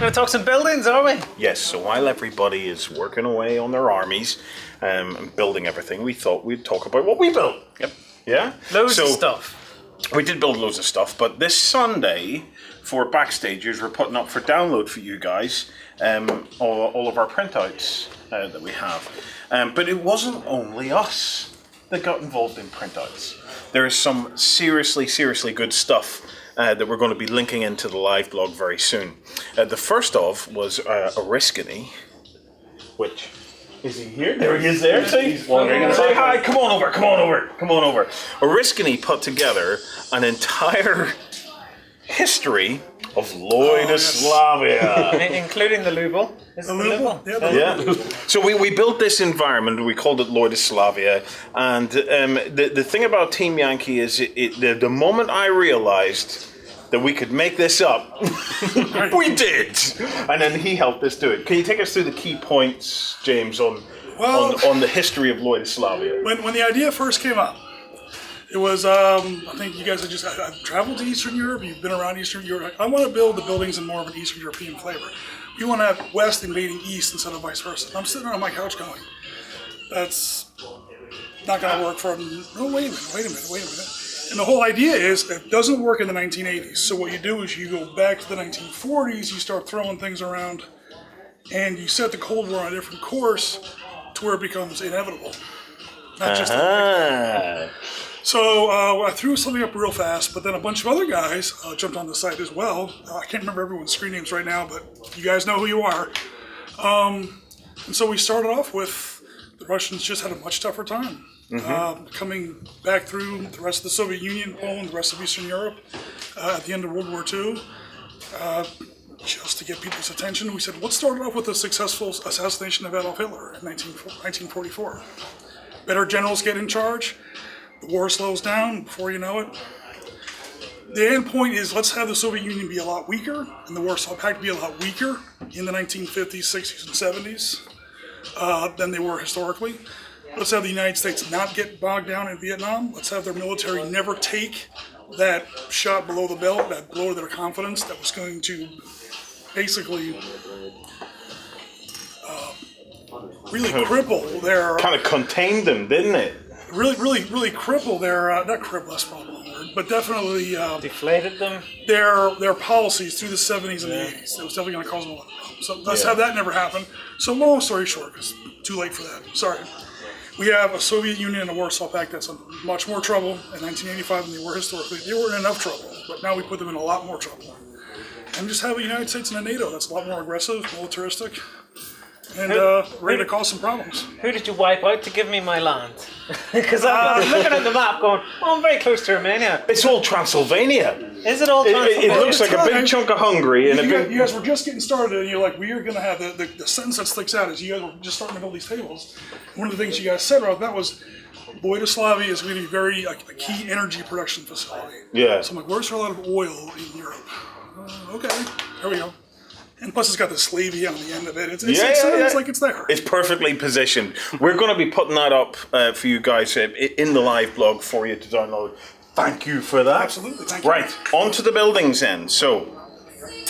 Going to talk some buildings, are we? Yes, so while everybody is working away on their armies and building everything, we thought we'd talk about what we built. Yep. Yeah? Loads of stuff. We did build loads of stuff, but this Sunday, for Backstagers, we're putting up for download for you guys all of our printouts that we have. But it wasn't only us that got involved in printouts. There is some seriously good stuff that we're going to be linking into the live blog very soon. The first of was Oriskany, which... Is he here? There he is there. Say hi. Come on over. Oriskany put together an entire history of Lloydislavia. Including the Luble. Yeah. So we built this environment, we called it Lloydislavia, and the thing about Team Yankee is the moment I realized that we could make this up, we did. And then he helped us do it. Can you take us through the key points, James, on the history of Lloydislavia? When the idea first came up, it was, I think you guys have traveled to Eastern Europe, you've been around Eastern Europe. I want to build the buildings in more of an Eastern European flavor. We want to have West invading East instead of vice versa. I'm sitting on my couch going, that's not going to work for... No, wait a minute. And the whole idea is it doesn't work in the 1980s. So what you do is you go back to the 1940s, you start throwing things around, and you set the Cold War on a different course to where it becomes inevitable. Not just So I threw something up real fast, but then a bunch of other guys jumped on the site as well. I can't remember everyone's screen names right now, but you guys know who you are. And so we started off with the Russians just had a much tougher time. Coming back through the rest of the Soviet Union, Poland, the rest of Eastern Europe, at the end of World War II, just to get people's attention, we said, let's start off with the successful assassination of Adolf Hitler in 1944. Better generals get in charge, the war slows down, before you know it. The end point is let's have the Soviet Union be a lot weaker, and the Warsaw Pact be a lot weaker in the 1950s, 60s, and 70s than they were historically. Let's have the United States not get bogged down in Vietnam. Let's have their military never take that shot below the belt, that blow to their confidence that was going to basically really cripple their... Kind of contained them, didn't it? Really cripple their... not cripple, that's probably the word, but definitely... deflated them? Their policies through the 70s and the 80s. That was definitely going to cause them a lot of problems. So let's have that never happen. So long story short, because too late for that. Sorry. We have a Soviet Union and a Warsaw Pact that's in much more trouble in 1985 than they were historically. They were in enough trouble, but now we put them in a lot more trouble. And just have a United States and a NATO that's a lot more aggressive, militaristic, and ready to cause some problems. Who did you wipe out to give me my land? Because I'm looking at the map going, I'm very close to Romania. It's all Transylvania. Is it all Transylvania? It looks like a big chunk of Hungary. You guys were just getting started, and you're like, we are going to have the sentence that sticks out is you guys were just starting to build these tables. One of the things you guys said about that was Lloydislavia is going to be a key energy production facility. Yeah. So I'm like, where's there a lot of oil in Europe? Okay, there we go. And plus, it's got the Slavia on the end of it. It sounds like it's there. It's perfectly positioned. We're going to be putting that up for you guys in the live blog for you to download. Thank you for that. Absolutely, thank you. Right, on to the buildings then. So,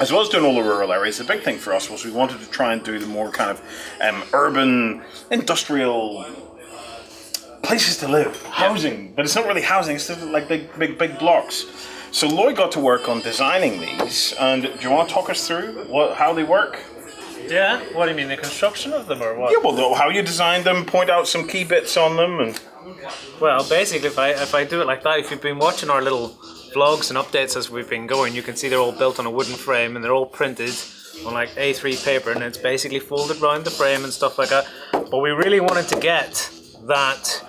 as well as doing all the rural areas, the big thing for us was we wanted to try and do the more kind of urban, industrial places to live, housing. But it's not really housing, it's just like big blocks. So Lloyd got to work on designing these, and do you want to talk us through how they work? Yeah? What do you mean, the construction of them or what? Yeah, well, how you designed them, point out some key bits on them, and... Well, basically, if I do it like that, if you've been watching our little vlogs and updates as we've been going, you can see they're all built on a wooden frame and they're all printed on like A3 paper, and it's basically folded around the frame and stuff like that. But we really wanted to get that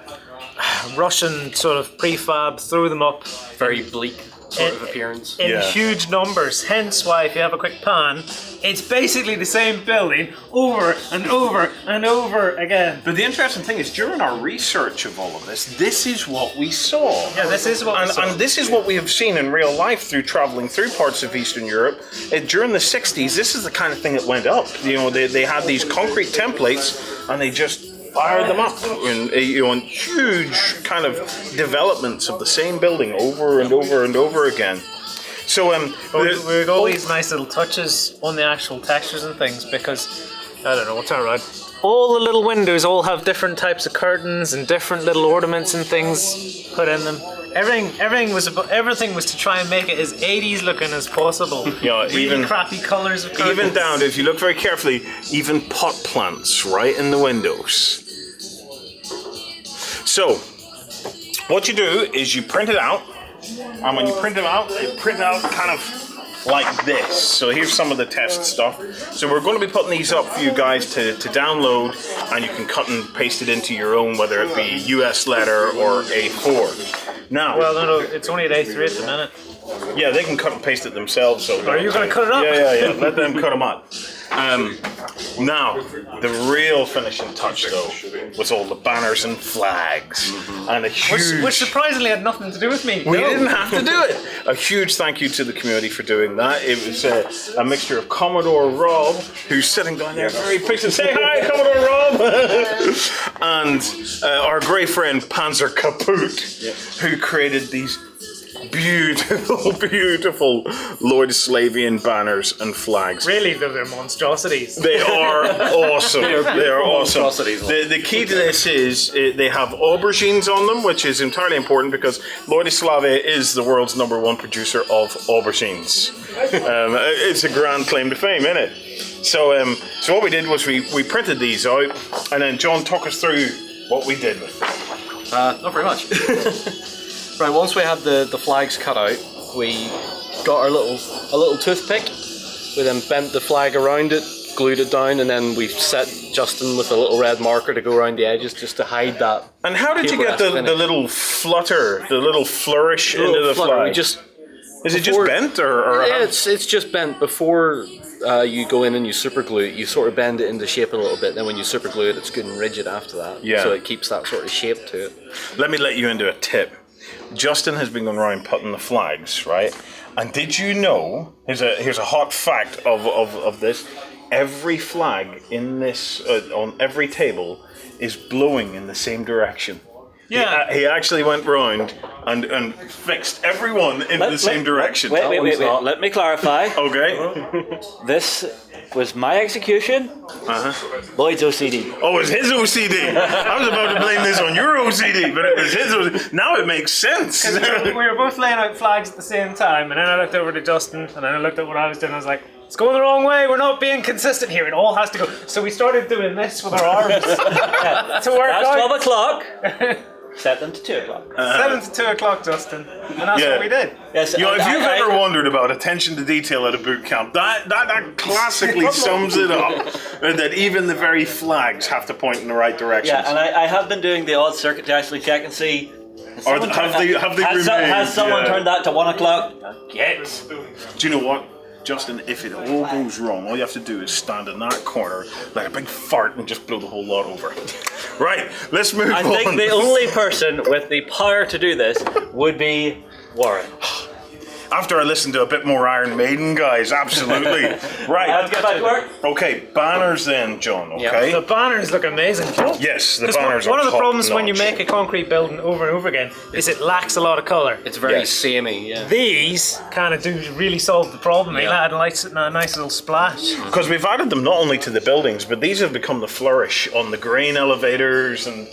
Russian sort of prefab, throw them up. Very bleak sort of appearance. In huge numbers, hence why if you have a quick pan, it's basically the same building over and over and over again. But the interesting thing is, during our research of all of this is what we saw. Yeah, this is what we saw. And this is what we have seen in real life through traveling through parts of Eastern Europe. During the 60s, this is the kind of thing that went up. You know, they had these concrete templates and they just fired them up in huge kind of developments of the same building over and over and over again. So we got all these nice little touches on the actual textures and things because, I don't know, what's that right? All the little windows all have different types of curtains and different little ornaments and things put in them. Everything was to try and make it as 80s looking as possible. Yeah, really even crappy colours of curtains. even down to, if you look very carefully, even pot plants right in the windows. So, what you do is you print it out, and when you print it out kind of like this. So here's some of the test stuff. So we're going to be putting these up for you guys to download, and you can cut and paste it into your own, whether it be US letter or A4. Now, Well, no, it's only at A3 at the minute. yeah, they can cut and paste it themselves. So Are you going to cut it up? Yeah. Let them cut them up. Now, the real finishing touch, though, was all the banners and flags, and a huge. Which surprisingly had nothing to do with me. We didn't have to do it. A huge thank you to the community for doing that. It was a mixture of Commodore Rob, who's sitting down there very patient. Say hi, Commodore Rob! And our great friend Panzer Kaput, who created these beautiful Lloyd-Slavian banners and flags. Really, though, they're monstrosities. They are awesome. They are awesome. monstrosities. The key to this is they have aubergines on them, which is entirely important because Lloyd-Slavia is the world's #1 producer of aubergines. It's a grand claim to fame, isn't it? So what we did was we printed these out, and then John took us through what we did with them. Not very much. Right, once we had the flags cut out, we got a little toothpick. We then bent the flag around it, glued it down, and then we set Justin with a little red marker to go around the edges just to hide that. And how did you get the little flutter, the little flourish into the flag? Is it just bent or Yeah, it's just bent. Before you go in and you super glue it, you sort of bend it into shape a little bit. Then when you super glue it, it's good and rigid after that. Yeah. So it keeps that sort of shape to it. Let me let you into a tip. Justin has been going around putting the flags, right? And did you know, here's a hot fact of this, every flag in this, on every table, is blowing in the same direction. Yeah. He actually went round and fixed everyone in the same direction. Wait. Let me clarify. Okay. This was my execution. Lloyd's OCD. Oh, it's his OCD. I was about to blame this on your OCD, but it was his OCD. Now it makes sense. We were both laying out flags at the same time, and then I looked over to Justin, and then I looked at what I was doing, and I was like, it's going the wrong way, we're not being consistent here, it all has to go. So we started doing this with our arms to work That's out. 12 o'clock. Set them to 2 o'clock. 7 to 2 o'clock, Justin, and that's what we did. Yes, If you've ever wondered about attention to detail at a boot camp, that classically sums it up. That even the very flags have to point in the right direction. Yeah, and I have been doing the odd circuit to actually check and see. Has someone turned that to 1 o'clock? Yes. Do you know what, Justin? If it all goes wrong, all you have to do is stand in that corner like a big fart and just blow the whole lot over. Right, let's move on. I think the only person with the power to do this would be Warren. After I listened to a bit more Iron Maiden, guys, absolutely. Right. Let's get back to work. Okay, banners then, John, okay? The banners look amazing. Yes, the 'Cause banners one are of the top problems when you notch. make a concrete building over and over again is it lacks a lot of colour. It's very Yes. samey, yeah. These kind of do really solve the problem. They add a nice little splash. Because we've added them not only to the buildings, but these have become the flourish on the grain elevators and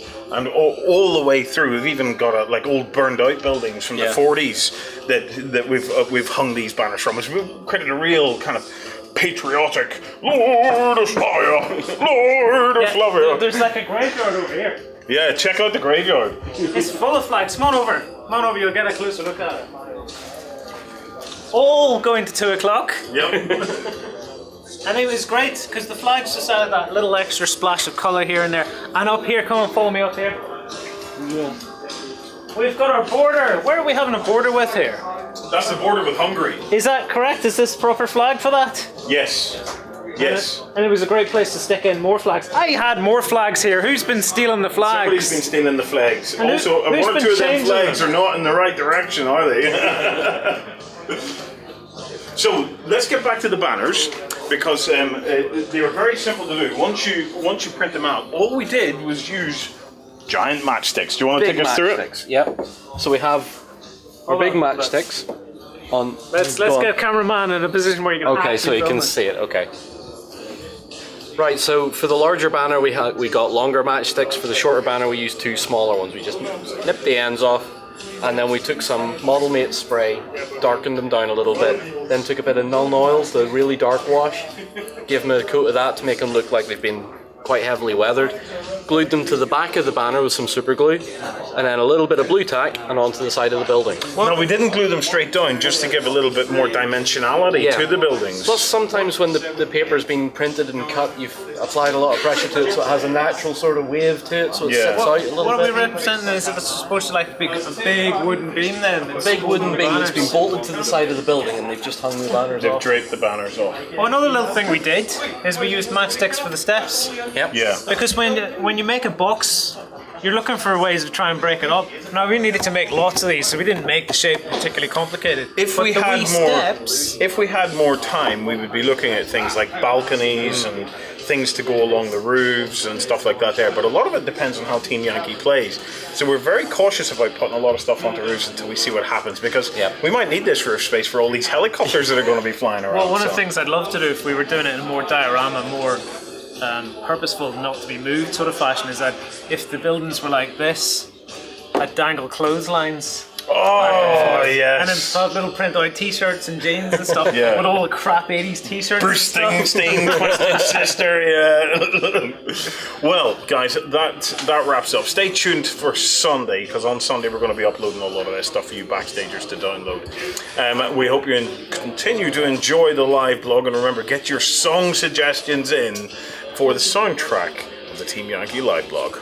all the way through. We've even got old burned out buildings from the 40s that we've hung these banners from. We've created a real kind of patriotic Lord of Slavia, Lord of Slavia. There's like a graveyard over here. Yeah, check out the graveyard. It's full of flags. Come on over. You'll get a closer look at it. All going to 2 o'clock. Yep. And it was great because the flags just added that little extra splash of colour here and there. And up here, come and follow me up here. Yeah. We've got our border. Where are we having a border with here? That's the border with Hungary. Is that correct? Is this proper flag for that? Yes. Yes. And it was a great place to stick in more flags. I had more flags here. Who's been stealing the flags? Somebody's been stealing the flags. And Also, who's one or been two of them changing flags them? are not in the right direction, are they? So let's get back to the banners because they were very simple to do. Once you print them out, all we did was use giant matchsticks. Do you want to take us through it? Yep. So we have our big matchsticks. on. Let's go on. get cameraman in a position where you can. Okay, so actually you film can it. see it. Okay. Right. So for the larger banner, we got longer matchsticks. For the shorter banner, we used 2 smaller ones. We just nipped the ends off, and then we took some Model Mate spray, darkened them down a little bit, then took a bit of Nuln Oils, the really dark wash, gave them a coat of that to make them look like they've been quite heavily weathered, glued them to the back of the banner with some super glue, and then a little bit of blue tack and onto the side of the building. No, we didn't glue them straight down just to give a little bit more dimensionality Yeah. to the buildings. Plus, sometimes when the paper's been printed and cut, you've applied a lot of pressure to it, so it has a natural sort of wave to it, so it Yeah. sits out a little What are we bit. representing? Is it supposed to like be a big wooden beam then? A big wooden beam that's been bolted to the side of the building, and they've just hung the banners They've off. draped the banners off. Well, another little thing we did is we used matchsticks for the steps. Yep. Yeah. Because when you make a box, you're looking for ways to try and break it up. Now we needed to make lots of these, so we didn't make the shape particularly complicated. If But we the had wee more, steps, if we had more time, we would be looking at things like balconies and things to go along the roofs and stuff like that there. But a lot of it depends on how Team Yankee plays. So we're very cautious about putting a lot of stuff onto roofs until we see what happens, because Yep. we might need this roof space for all these helicopters that are going to be flying around. well, one of the so. things I'd love to do if we were doing it in a more diorama, more purposeful, not to be moved sort of fashion, is that if the buildings were like this, I'd dangle clotheslines. Oh, And then yes. put little print out t-shirts and jeans and stuff Yeah. with all the crap 80s t-shirts. Bruce and stuff. Springsteen, Twisted Sister, yeah. Well, guys, that wraps up. Stay tuned for Sunday, because on Sunday we're going to be uploading a lot of this stuff for you backstagers to download. We hope you continue to enjoy the live blog, and remember, get your song suggestions in for the soundtrack of the Team Yankee live blog.